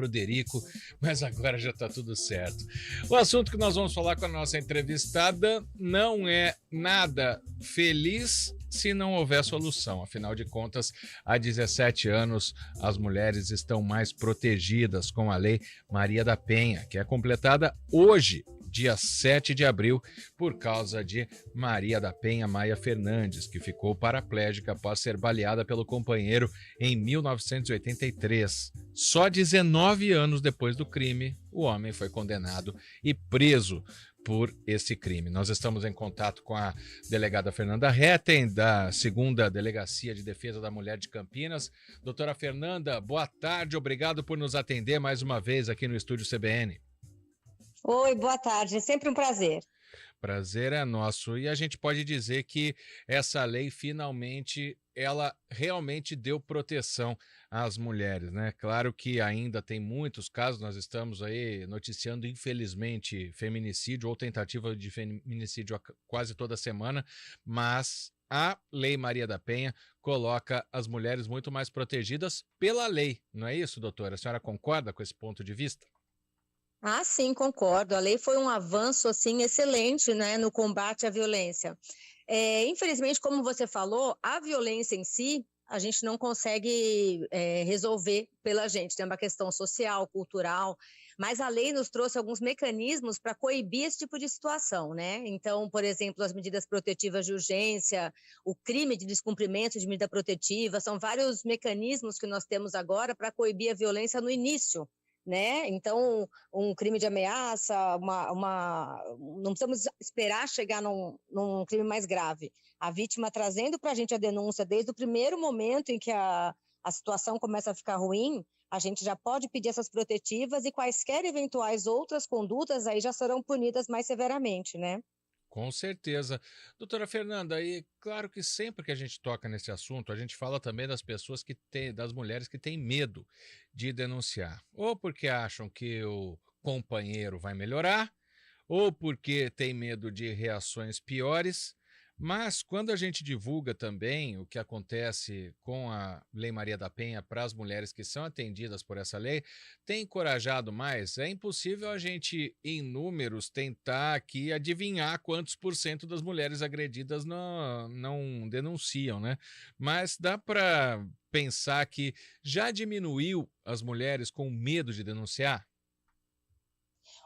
para o Derico, mas agora já está tudo certo. O assunto que nós vamos falar com a nossa entrevistada não é nada feliz se não houver solução. Afinal de contas, há 17 anos, as mulheres estão mais protegidas com a Lei Maria da Penha, que é completada hoje, dia 7 de abril, por causa de Maria da Penha Maia Fernandes, que ficou paraplégica após ser baleada pelo companheiro em 1983. Só 19 anos depois do crime, o homem foi condenado e preso por esse crime. Nós estamos em contato com a delegada Fernanda Hetten, da 2ª Delegacia de Defesa da Mulher de Campinas. Doutora Fernanda, boa tarde, obrigado por nos atender mais uma vez aqui no Estúdio CBN. Oi, boa tarde, é sempre um prazer. Prazer é nosso. E a gente pode dizer que essa lei finalmente, ela realmente deu proteção às mulheres, né? Claro que ainda tem muitos casos, nós estamos aí noticiando, infelizmente, feminicídio ou tentativa de feminicídio quase toda semana, mas a Lei Maria da Penha coloca as mulheres muito mais protegidas pela lei, não é isso, doutora? A senhora concorda com esse ponto de vista? Ah, sim, concordo. A lei foi um avanço assim excelente, né, no combate à violência. Infelizmente, como você falou, a violência em si a gente não consegue resolver pela gente. Tem uma questão social, cultural, mas a lei nos trouxe alguns mecanismos para coibir esse tipo de situação, né? Então, por exemplo, as medidas protetivas de urgência, o crime de descumprimento de medida protetiva, são vários mecanismos que nós temos agora para coibir a violência no início, né? Então, um crime de ameaça, não precisamos esperar chegar num crime mais grave. A vítima trazendo para a gente a denúncia desde o primeiro momento em que a situação começa a ficar ruim, a gente já pode pedir essas protetivas e quaisquer eventuais outras condutas aí já serão punidas mais severamente, né? Com certeza. Doutora Fernanda, e claro que sempre que a gente toca nesse assunto, a gente fala também das pessoas das mulheres que têm medo de denunciar. Ou porque acham que o companheiro vai melhorar, ou porque tem medo de reações piores. Mas quando a gente divulga também o que acontece com a Lei Maria da Penha para as mulheres que são atendidas por essa lei, tem encorajado mais. É impossível a gente, em números, tentar aqui adivinhar quantos por cento das mulheres agredidas não denunciam, né? Mas dá para pensar que já diminuiu as mulheres com medo de denunciar?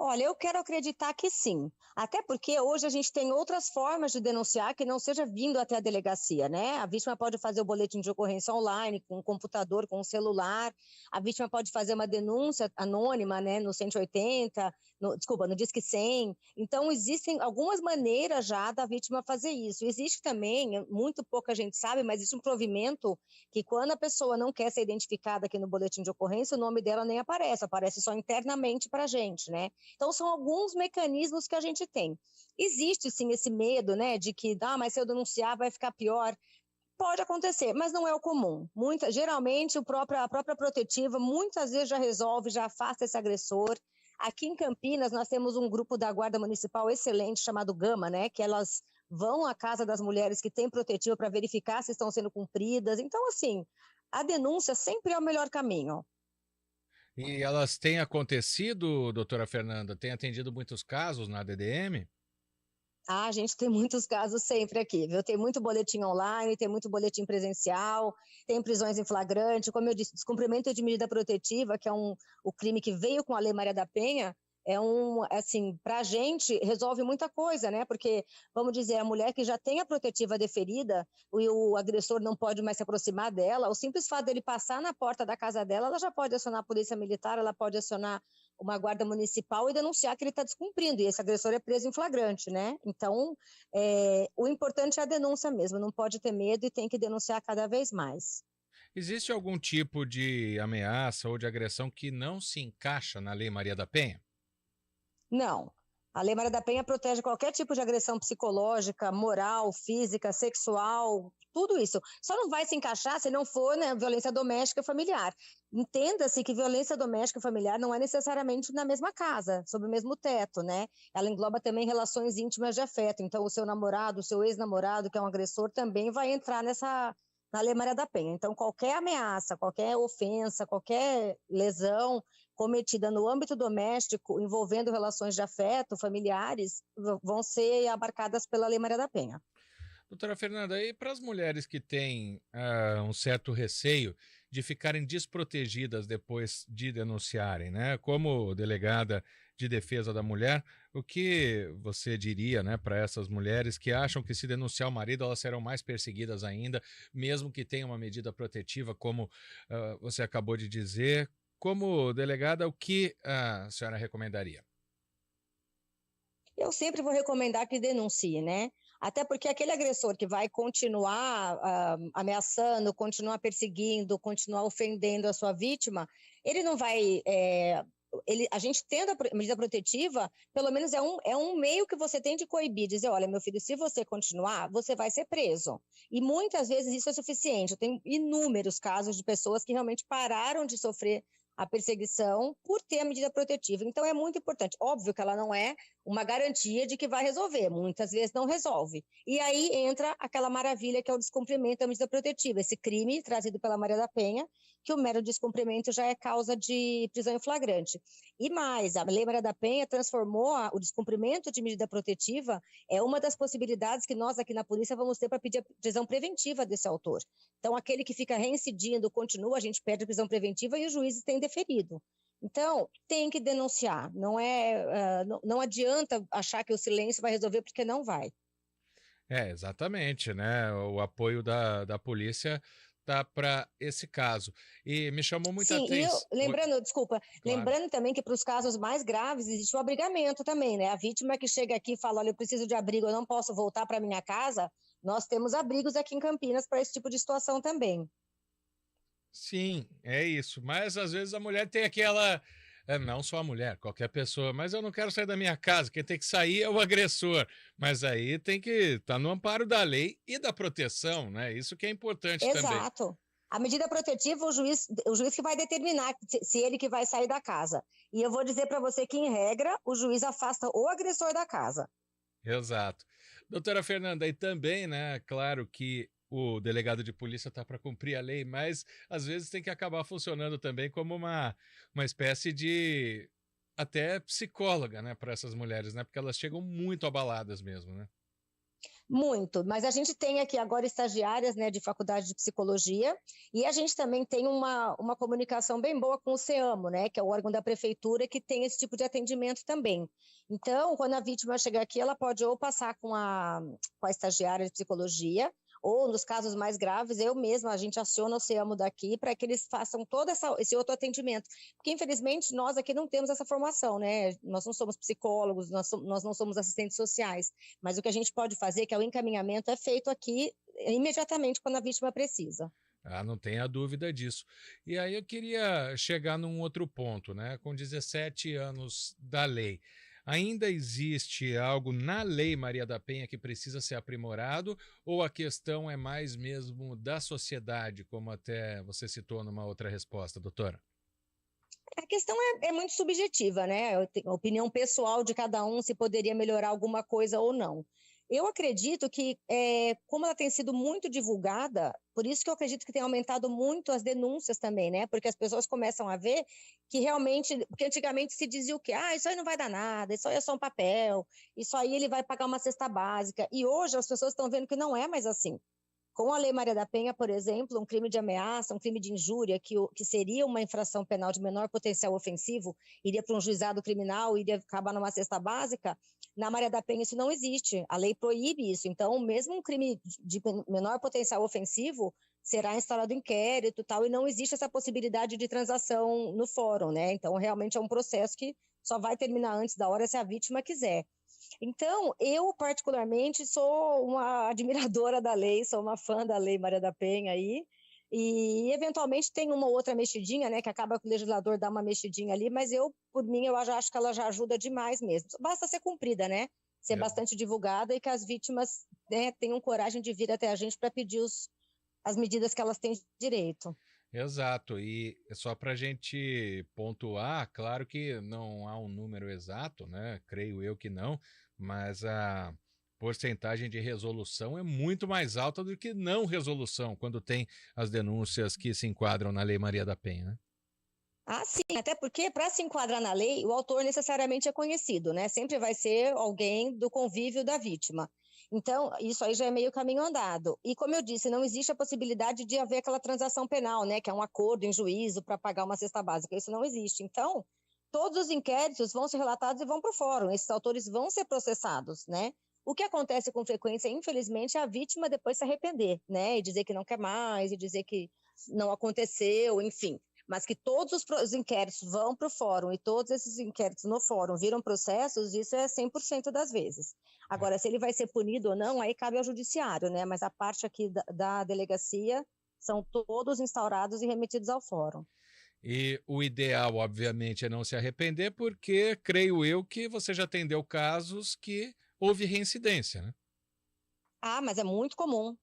Olha, eu quero acreditar que sim, até porque hoje a gente tem outras formas de denunciar que não seja vindo até a delegacia, né? A vítima pode fazer o boletim de ocorrência online, com um computador, com um celular, a vítima pode fazer uma denúncia anônima, né, no 180, no Disque 100, então existem algumas maneiras já da vítima fazer isso. Existe também, muito pouca gente sabe, mas existe um provimento que quando a pessoa não quer ser identificada aqui no boletim de ocorrência, o nome dela nem aparece só internamente para a gente, né? Então, são alguns mecanismos que a gente tem. Existe, sim, esse medo, né, de que, mas se eu denunciar vai ficar pior. Pode acontecer, mas não é o comum. Geralmente, a própria protetiva, muitas vezes já resolve, já afasta esse agressor. Aqui em Campinas, nós temos um grupo da Guarda Municipal excelente, chamado Gama, né, que elas vão à casa das mulheres que têm protetiva para verificar se estão sendo cumpridas. Então, assim, a denúncia sempre é o melhor caminho. E elas têm acontecido, doutora Fernanda? Tem atendido muitos casos na DDM? Ah, a gente tem muitos casos sempre aqui, viu? Tem muito boletim online, tem muito boletim presencial, tem prisões em flagrante, como eu disse, descumprimento de medida protetiva, que é o crime que veio com a Lei Maria da Penha, assim, para a gente resolve muita coisa, né? Porque, vamos dizer, a mulher que já tem a protetiva deferida e o agressor não pode mais se aproximar dela, o simples fato dele passar na porta da casa dela, ela já pode acionar a polícia militar, ela pode acionar uma guarda municipal e denunciar que ele está descumprindo, e esse agressor é preso em flagrante, né? Então, o importante é a denúncia mesmo, não pode ter medo e tem que denunciar cada vez mais. Existe algum tipo de ameaça ou de agressão que não se encaixa na Lei Maria da Penha? Não. A Lei Maria da Penha protege qualquer tipo de agressão psicológica, moral, física, sexual, tudo isso. Só não vai se encaixar se não for, né, violência doméstica e familiar. Entenda-se que violência doméstica e familiar não é necessariamente na mesma casa, sob o mesmo teto, né? Ela engloba também relações íntimas de afeto. Então, o seu namorado, o seu ex-namorado, que é um agressor, também vai entrar na Lei Maria da Penha. Então, qualquer ameaça, qualquer ofensa, qualquer lesão cometida no âmbito doméstico, envolvendo relações de afeto, familiares, vão ser abarcadas pela Lei Maria da Penha. Doutora Fernanda, e para as mulheres que têm um certo receio de ficarem desprotegidas depois de denunciarem, né? Como delegada de defesa da mulher, o que você diria, né, para essas mulheres que acham que se denunciar o marido elas serão mais perseguidas ainda, mesmo que tenham uma medida protetiva, como você acabou de dizer? Como delegada, o que a senhora recomendaria? Eu sempre vou recomendar que denuncie, né? Até porque aquele agressor que vai continuar ameaçando, continuar perseguindo, continuar ofendendo a sua vítima, ele não vai. A gente tendo a medida protetiva, pelo menos é um meio que você tem de coibir, dizer, olha, meu filho, se você continuar, você vai ser preso. E muitas vezes isso é suficiente. Eu tenho inúmeros casos de pessoas que realmente pararam de sofrer a perseguição por ter a medida protetiva. Então, é muito importante. Óbvio que ela não é uma garantia de que vai resolver, muitas vezes não resolve. E aí entra aquela maravilha que é o descumprimento da medida protetiva, esse crime trazido pela Maria da Penha, que o mero descumprimento já é causa de prisão em flagrante. E mais, a Lei Maria da Penha transformou o descumprimento de medida protetiva, é uma das possibilidades que nós aqui na polícia vamos ter para pedir a prisão preventiva desse autor. Então, aquele que fica reincidindo, continua, a gente pede a prisão preventiva e os juízes têm deferido. Então, tem que denunciar. Não adianta achar que o silêncio vai resolver, porque não vai. Exatamente, né? O apoio da polícia tá para esse caso. E me chamou muita Sim, e atenção. Claro. lembrando também que para os casos mais graves existe o abrigamento também, né? A vítima que chega aqui e fala, olha, eu preciso de abrigo, eu não posso voltar para minha casa, nós temos abrigos aqui em Campinas para esse tipo de situação também. Sim, é isso. Mas às vezes a mulher tem aquela. Não só a mulher, qualquer pessoa, mas eu não quero sair da minha casa, quem tem que sair é o agressor. Mas aí tem que estar no amparo da lei e da proteção, né? Isso que é importante também. Exato. A medida protetiva, o juiz que vai determinar se ele que vai sair da casa. E eu vou dizer para você que, em regra, o juiz afasta o agressor da casa. Exato. Doutora Fernanda, e também, né, claro que o delegado de polícia está para cumprir a lei, mas às vezes tem que acabar funcionando também como uma espécie de até psicóloga, né, para essas mulheres, né, porque elas chegam muito abaladas mesmo, né? Muito, mas a gente tem aqui agora estagiárias, né, de faculdade de psicologia, e a gente também tem uma comunicação bem boa com o CEAMO, né, que é o órgão da prefeitura que tem esse tipo de atendimento também. Então, quando a vítima chegar aqui, ela pode ou passar com a estagiária de psicologia, ou nos casos mais graves, eu mesma, a gente aciona o CEAMO daqui para que eles façam todo esse outro atendimento. Porque, infelizmente, nós aqui não temos essa formação, né? Nós não somos psicólogos, nós não somos assistentes sociais. Mas o que a gente pode fazer, que é o encaminhamento, é feito aqui imediatamente quando a vítima precisa. Ah, não tenha dúvida disso. E aí eu queria chegar num outro ponto, né? Com 17 anos da lei, ainda existe algo na Lei Maria da Penha que precisa ser aprimorado ou a questão é mais mesmo da sociedade, como até você citou numa outra resposta, doutora? A questão é muito subjetiva, né? A opinião pessoal de cada um se poderia melhorar alguma coisa ou não. Eu acredito que, como ela tem sido muito divulgada, por isso que eu acredito que tem aumentado muito as denúncias também, né? Porque as pessoas começam a ver que realmente, porque antigamente se dizia o quê? Ah, isso aí não vai dar nada, isso aí é só um papel, isso aí ele vai pagar uma cesta básica. E hoje as pessoas estão vendo que não é mais assim. Com a Lei Maria da Penha, por exemplo, um crime de ameaça, um crime de injúria, que seria uma infração penal de menor potencial ofensivo, iria para um juizado criminal, iria acabar numa cesta básica, na Maria da Penha isso não existe. A lei proíbe isso. Então, mesmo um crime de menor potencial ofensivo, será instaurado inquérito e tal, e não existe essa possibilidade de transação no fórum, né? Então, realmente é um processo que só vai terminar antes da hora se a vítima quiser. Então, eu particularmente sou uma admiradora da lei, sou uma fã da Lei Maria da Penha aí, e eventualmente tem uma outra mexidinha, né, que acaba que o legislador dá uma mexidinha ali, mas por mim, eu já acho que ela já ajuda demais mesmo. Basta ser cumprida, né? Ser bastante divulgada e que as vítimas, né, tenham coragem de vir até a gente para pedir as medidas que elas têm direito. Exato, e só para a gente pontuar, claro que não há um número exato, né? Creio eu que não, mas a porcentagem de resolução é muito mais alta do que não resolução, quando tem as denúncias que se enquadram na Lei Maria da Penha, né? Ah, sim, até porque para se enquadrar na lei, o autor necessariamente é conhecido, né? Sempre vai ser alguém do convívio da vítima. Então, isso aí já é meio caminho andado. E como eu disse, não existe a possibilidade de haver aquela transação penal, né? Que é um acordo em juízo para pagar uma cesta básica. Isso não existe. Então, todos os inquéritos vão ser relatados e vão para o fórum. Esses autores vão ser processados, né? O que acontece com frequência, infelizmente, é a vítima depois se arrepender, né? E dizer que não quer mais, e dizer que não aconteceu, enfim. Mas que todos os inquéritos vão para o fórum e todos esses inquéritos no fórum viram processos, isso é 100% das vezes. Agora, se ele vai ser punido ou não, aí cabe ao judiciário, né? Mas a parte aqui da delegacia são todos instaurados e remetidos ao fórum. E o ideal, obviamente, é não se arrepender, porque creio eu que você já atendeu casos que houve reincidência, né? Ah, mas é muito comum,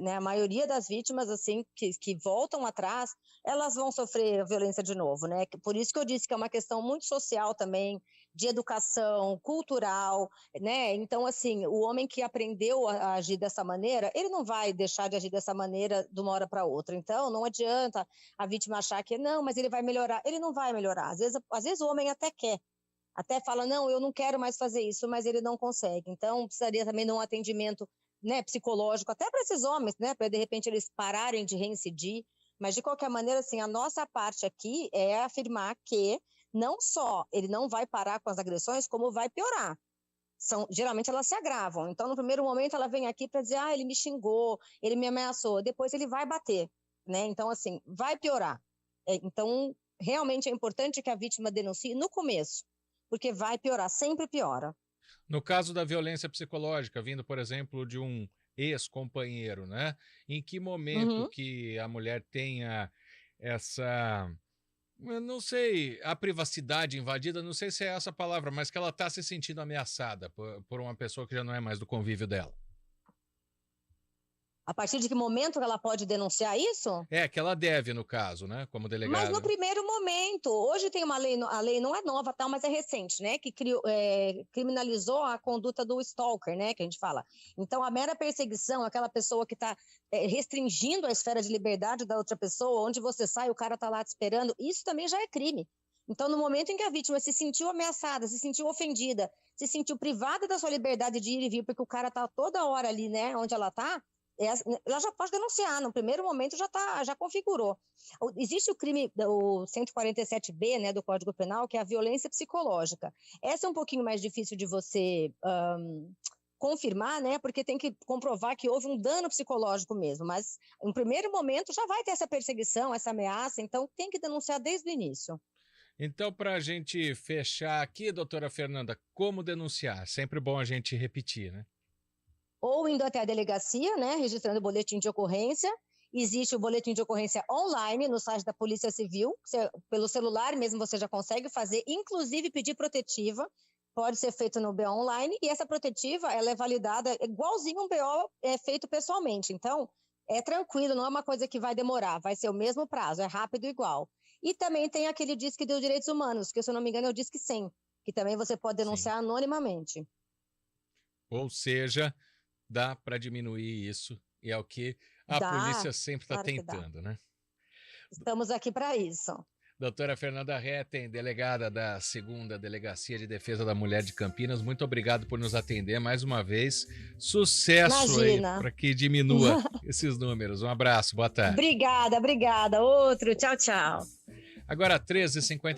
né? A maioria das vítimas, assim, que voltam atrás, elas vão sofrer violência de novo, né? Por isso que eu disse que é uma questão muito social também, de educação, cultural, né? Então, assim, o homem que aprendeu a agir dessa maneira, ele não vai deixar de agir dessa maneira de uma hora para outra. Então, não adianta a vítima achar que não, mas ele vai melhorar. Ele não vai melhorar. Às vezes o homem até quer. Até fala, não, eu não quero mais fazer isso, mas ele não consegue. Então, precisaria também de um atendimento, né, psicológico, até para esses homens, né, para de repente eles pararem de reincidir. Mas, de qualquer maneira, assim, a nossa parte aqui é afirmar que não só ele não vai parar com as agressões, como vai piorar. Geralmente elas se agravam. Então, no primeiro momento, ela vem aqui para dizer, ah, ele me xingou, ele me ameaçou. Depois ele vai bater, né? Então, assim, vai piorar. Então, realmente é importante que a vítima denuncie no começo, porque vai piorar, sempre piora. No caso da violência psicológica, vindo, por exemplo, de um ex-companheiro, né? Em que momento Uhum. que a mulher tenha essa, eu não sei, a privacidade invadida, não sei se é essa a palavra, mas que ela está se sentindo ameaçada por uma pessoa que já não é mais do convívio dela. A partir de que momento ela pode denunciar isso? É, que ela deve, no caso, né? Como Mas no delegada. primeiro momento, hoje tem uma lei, a lei não é nova, tal, mas é recente, né? Que criminalizou a conduta do stalker, né? Que a gente fala. Então, a mera perseguição, aquela pessoa que está restringindo a esfera de liberdade da outra pessoa, onde você sai, o cara está lá te esperando, isso também já é crime. Então, no momento em que a vítima se sentiu ameaçada, se sentiu ofendida, se sentiu privada da sua liberdade de ir e vir, porque o cara está toda hora ali, né? Onde ela está, ela já pode denunciar, no primeiro momento já configurou. Existe o crime, o 147B, né, do Código Penal, que é a violência psicológica. Essa é um pouquinho mais difícil de você confirmar, né, porque tem que comprovar que houve um dano psicológico mesmo, mas no primeiro momento já vai ter essa perseguição, essa ameaça, então tem que denunciar desde o início. Então, para a gente fechar aqui, doutora Fernanda, como denunciar? Sempre bom a gente repetir, né? Ou indo até a delegacia, né, registrando o boletim de ocorrência. Existe o boletim de ocorrência online no site da Polícia Civil, pelo celular mesmo você já consegue fazer, inclusive pedir protetiva, pode ser feito no BO online, e essa protetiva ela é validada igualzinho um BO feito pessoalmente. Então, é tranquilo, não é uma coisa que vai demorar, vai ser o mesmo prazo, é rápido igual. E também tem aquele Disque dos Direitos Humanos, que se eu não me engano é o Disque 100, que também você pode denunciar Sim. anonimamente. Ou seja, dá para diminuir isso, e é o que a Dá, polícia sempre está claro que dá. tentando, né? Estamos aqui para isso. Doutora Fernanda Retten, delegada da 2ª Delegacia de Defesa da Mulher de Campinas, muito obrigado por nos atender mais uma vez. Sucesso aí Imagina. para que diminua esses números. Um abraço, boa tarde. Obrigada. Outro. Tchau, tchau. Agora, 13h50.